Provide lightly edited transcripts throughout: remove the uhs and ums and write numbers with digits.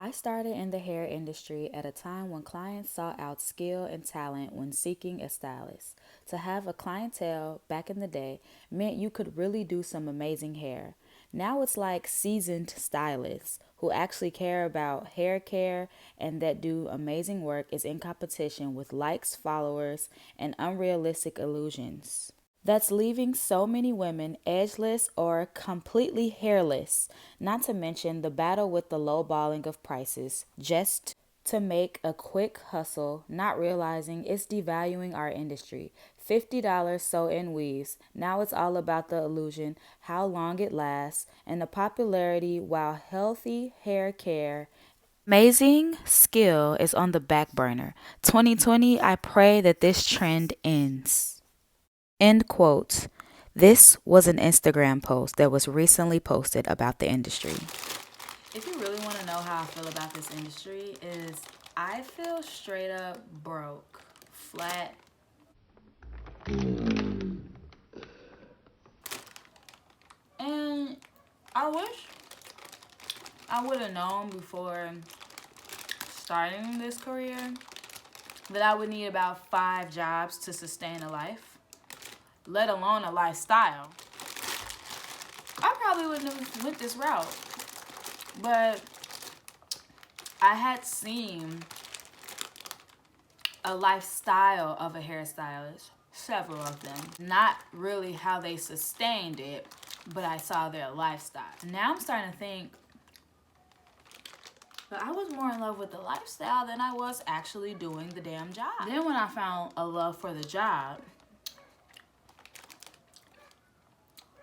I started in the hair industry at a time when clients sought out skill and talent when seeking a stylist. To have a clientele back in the day meant you could really do some amazing hair. Now it's like seasoned stylists who actually care about hair care and that do amazing work is in competition with likes, followers, and unrealistic illusions. That's leaving so many women edgeless or completely hairless, not to mention the battle with the lowballing of prices just to make a quick hustle, not realizing it's devaluing our industry. $50 sew in weaves. Now it's all about the illusion, how long it lasts, and the popularity while healthy hair care amazing skill is on the back burner. 2020, I pray that this trend ends. End quote. This was an Instagram post that was recently posted about the industry. If you really want to know how I feel about this industry, is I feel straight up broke, flat. And I wish I would have known before starting this career that I would need about 5 jobs to sustain a life, let alone a lifestyle. I probably wouldn't have went this route. But I had seen a lifestyle of a hairstylist, several of them. Not really how they sustained it, but I saw their lifestyle. Now I'm starting to think that I was more in love with the lifestyle than I was actually doing the damn job. Then when I found a love for the job,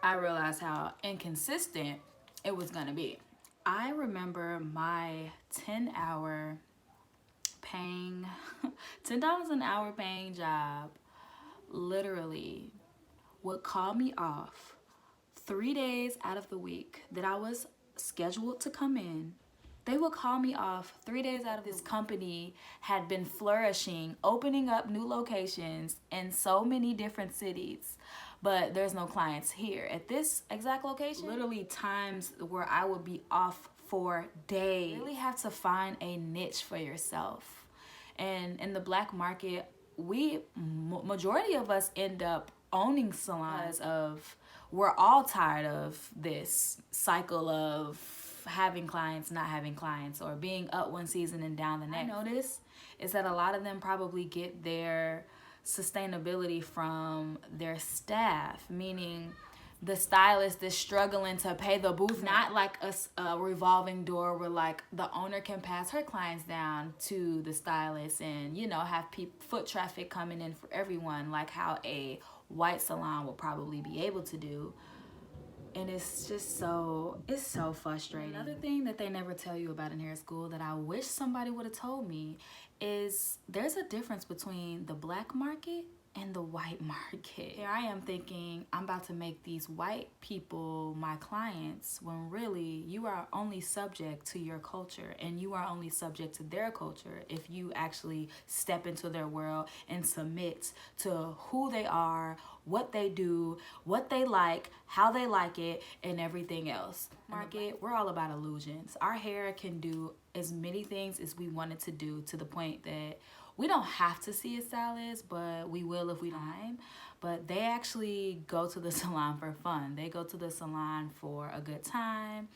I realized how inconsistent it was gonna be. I remember my 10-hour paying $10 an hour paying job literally would call me off 3 days out of the week that I was scheduled to come in. They would call me off 3 days out of this company had been flourishing, opening up new locations in so many different cities. But there's no clients here at this exact location. Literally times where I would be off for days. You really have to find a niche for yourself. And in the black market, majority of us end up owning salons of we're all tired of this cycle of having clients, not having clients, or being up one season and down the next. I notice is that a lot of them probably get their sustainability from their staff, meaning the stylist is struggling to pay the booth, not like a revolving door where like the owner can pass her clients down to the stylist and have foot traffic coming in for everyone, like how a white salon will probably be able to do. And it's so frustrating. Another thing that they never tell you about in hair school that I wish somebody would have told me is there's a difference between the black market and the white market. Here I am thinking I'm about to make these white people my clients when really you are only subject to your culture and you are only subject to their culture if you actually step into their world and submit to who they are, what they do, what they like, how they like it, and everything else. Market, we're all about illusions. Our hair can do as many things as we want it to do, to the point that we don't have to see a stylist, but we will if we don't. But they actually go to the salon for fun. They go to the salon for a good time,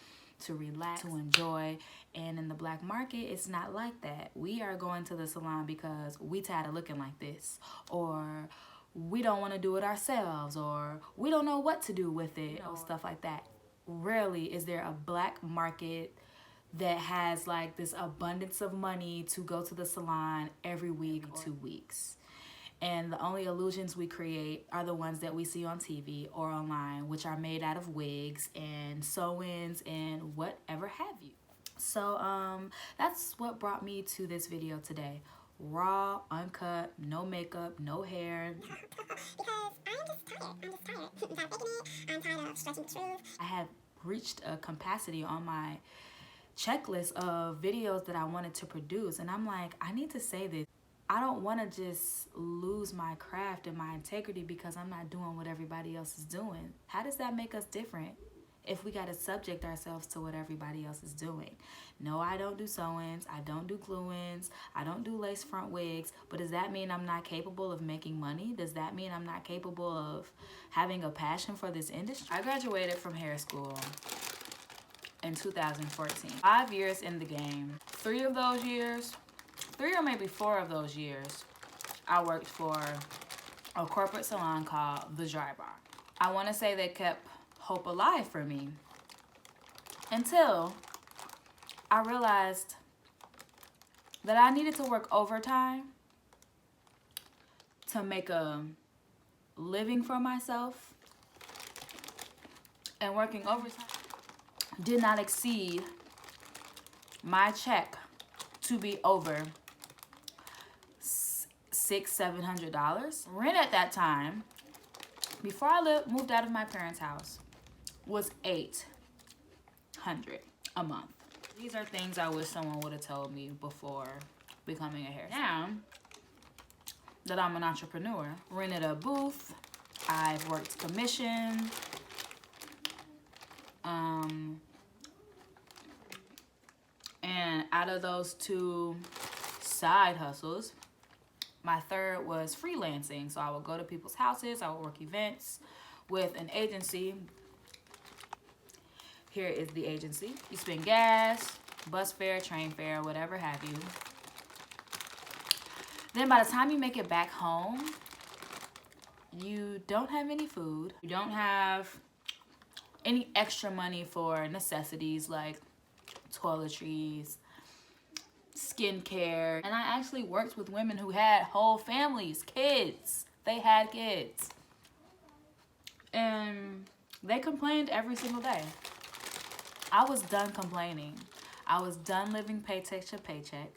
to relax, to enjoy. And in the black market, it's not like that. We are going to the salon because we tired of looking like this, or we don't want to do it ourselves, or we don't know what to do with it, stuff like that. Rarely is there a black market that has like this abundance of money to go to the salon every week or 2 weeks. And the only illusions we create are the ones that we see on TV or online, which are made out of wigs and sew-ins and whatever have you. So that's what brought me to this video today. Raw, uncut, no makeup, no hair. Because I'm just tired. I'm faking it. I'm tired of stretching the truth. I had reached a capacity on my checklist of videos that I wanted to produce, and I'm like, I need to say this. I don't want to just lose my craft and my integrity because I'm not doing what everybody else is doing. How does that make us different if we got to subject ourselves to what everybody else is doing. No, I don't do sew-ins, I don't do glue-ins, I don't do lace front wigs, but does that mean I'm not capable of making money? Does that mean I'm not capable of having a passion for this industry? I graduated from hair school in 2014. 5 years in the game. 3 of those years, 3 or maybe 4 of those years, I worked for a corporate salon called The Dry Bar. I want to say they kept hope alive for me until I realized that I needed to work overtime to make a living for myself, and working overtime did not exceed my check to be over $600-700. Rent at that time, before I moved out of my parents' house, was $800 a month. These are things I wish someone would have told me before becoming a hairstylist. Now that I'm an entrepreneur, rented a booth, I've worked commission, and out of those 2 side hustles, my third was freelancing. So I would go to people's houses, I would work events with an agency. Here is the agency. You spend gas, bus fare, train fare, whatever have you. Then by the time you make it back home, you don't have any food. You don't have any extra money for necessities like toiletries, skincare. And I actually worked with women who had whole families, kids. They had kids. And they complained every single day. I was done complaining. I was done living paycheck to paycheck.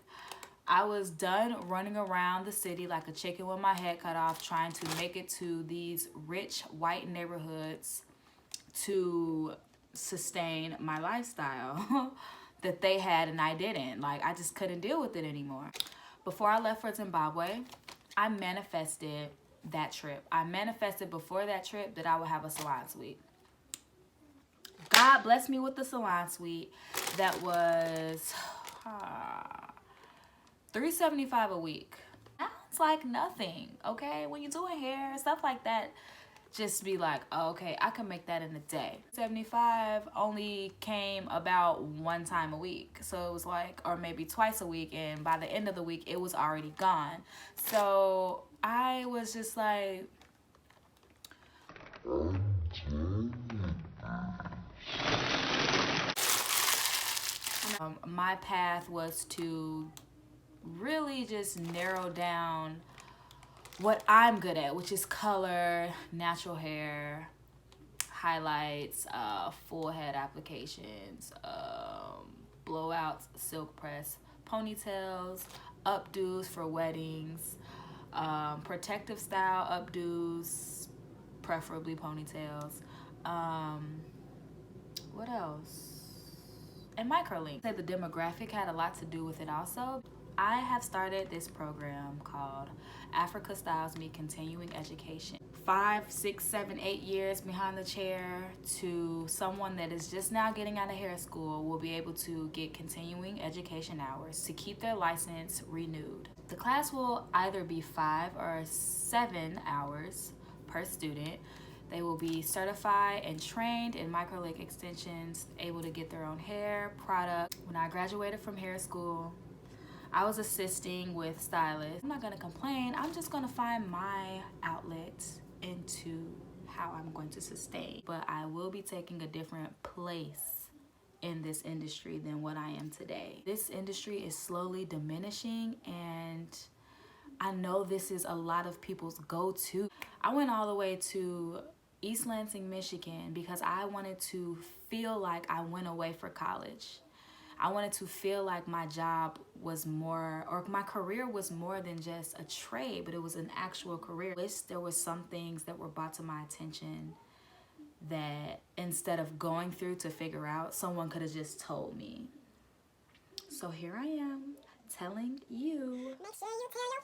I was done running around the city like a chicken with my head cut off, trying to make it to these rich white neighborhoods to sustain my lifestyle that they had and I didn't. Like, I just couldn't deal with it anymore. Before I left for Zimbabwe, I manifested that trip. I manifested before that trip that I would have a salon suite. God blessed me with the salon suite that was $375 a week. Sounds like nothing, okay? When you're doing hair, stuff like that, just be like, oh, okay, I can make that in a day. 75 only came about 1 time a week. So it was like, or maybe twice a week, and by the end of the week, it was already gone. So I was just like, my path was to really just narrow down what I'm good at, which is color, natural hair, highlights, full head applications, blowouts, silk press, ponytails, updos for weddings, protective style updos, preferably ponytails. What else? And microlink. The demographic had a lot to do with it also. I have started this program called Africa Styles Me Continuing Education. 5, 6, 7, 8 years behind the chair to someone that is just now getting out of hair school will be able to get continuing education hours to keep their license renewed. The class will either be 5 or 7 hours per student. They will be certified and trained in microlink extensions, able to get their own hair, product. When I graduated from hair school, I was assisting with stylists. I'm not gonna complain. I'm just gonna find my outlet into how I'm going to sustain. But I will be taking a different place in this industry than what I am today. This industry is slowly diminishing, and I know this is a lot of people's go-to. I went all the way to East Lansing, Michigan because I wanted to feel like I went away for college. I wanted to feel like my job was more, or my career was more than just a trade, but it was an actual career. I wish there was some things that were brought to my attention that instead of going through to figure out, someone could have just told me. So here I am telling you. Make sure you tell your